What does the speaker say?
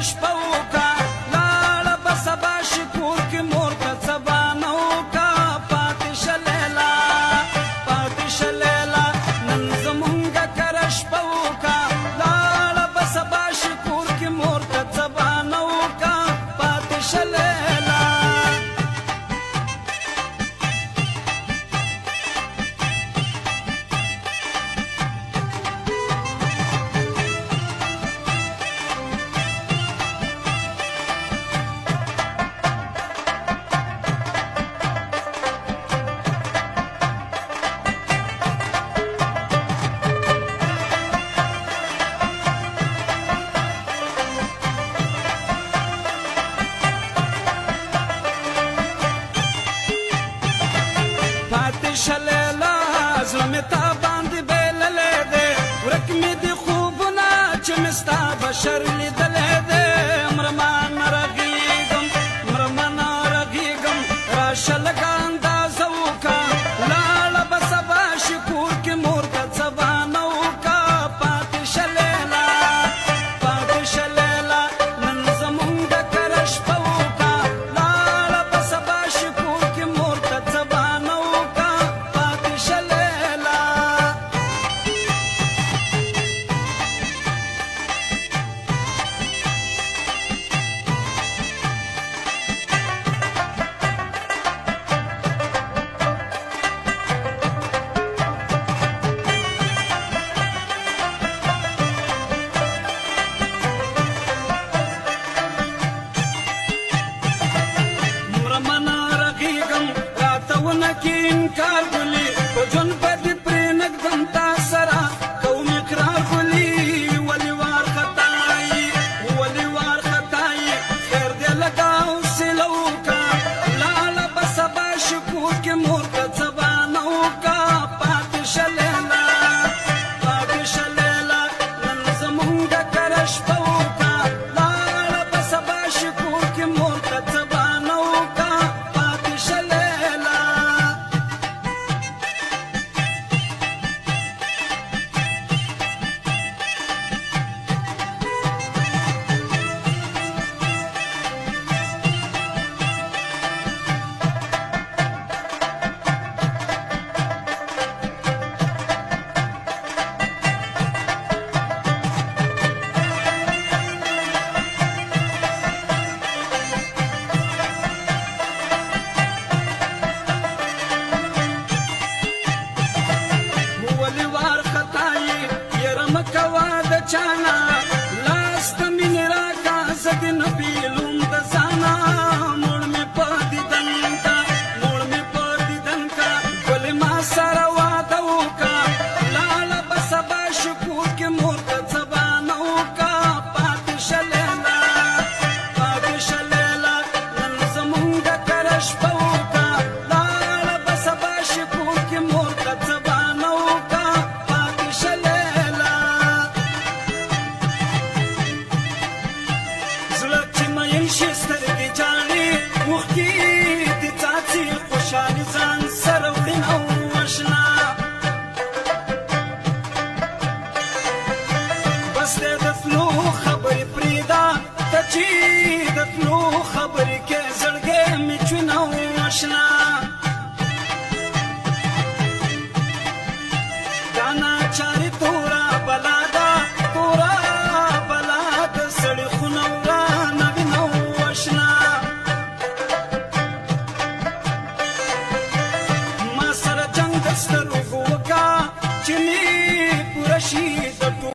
شپه وکړه لاړه به سبا شي کور کې مور ته څه به نه وکړه پاتې شه لیلا پاتې شه لیلا نن زمونږ کره شپه وکړه لاړه به سبا شي کور کې مور ته څه به نه وکړه پاتې شه لیلا پاتې شه لیلا زړه مې تا باندې بېللی دی ورک مې دي خوبونه چې مې ستا بشر لیدلی دی مرمانه رغېږم مرمانه رغېږم راشه لږه اندازه وکړه لاړه به سبا شي کور کې مور ته څه به نه وکړه پاتې شه لیلا پاتې شه لیلا نن زمونږ کره شپه وکړه لاړه به سبا شي کور کې مور ته څه به نه وکړه پاتې شه لیلا مرمنه رغېږم راته ونه کې انکار ګلي په ژوند به دې پرې نږدم تا سره کوم اقرار ګلي ولې وارخطایي ولې وارخطایي خیر دې لږه حوصله وکړه لاړه به سبا شي کور کې مور ته څه به نه وکړه پاتې شه لیلا پاتې شه لیلا نن زمونږ کره شپه وکړه لاړه به سبا شي کور کې مور ته څه به نه وکړه پاتې شه لیلا ولې وارخطایي یره مه کوه د چانه لاس ته مینې راکړه زه دې نه بېلوم د ځانه موړ مې په دیدن کا موړ مې په دیدن کا ګلې ما سره واده وکړه لاړه به سبا شي کور کې مور ته څه به نه وکړه پاتې شه لیلا پاتې شه لیلا نن زمونږ کره شپه وکړه لاړه به سبا شي کور کې مور ته څه به نه وکړه پاتې شه لیلا زړه چې مین شي سترګې جاڼې اوښکې دې څاڅي خوشحالي ځان سره وړي او اشنا بس دې د تلو خبرې پرېږده ته چې د تلو خبرې کې زړګی مې چونه و اشنا دا ناچاري توره بلا ده توره بلا د سړي خونه ورانه وینه و اشنا ما سره جنګ د سترګو وکړه چې مې پوره شي د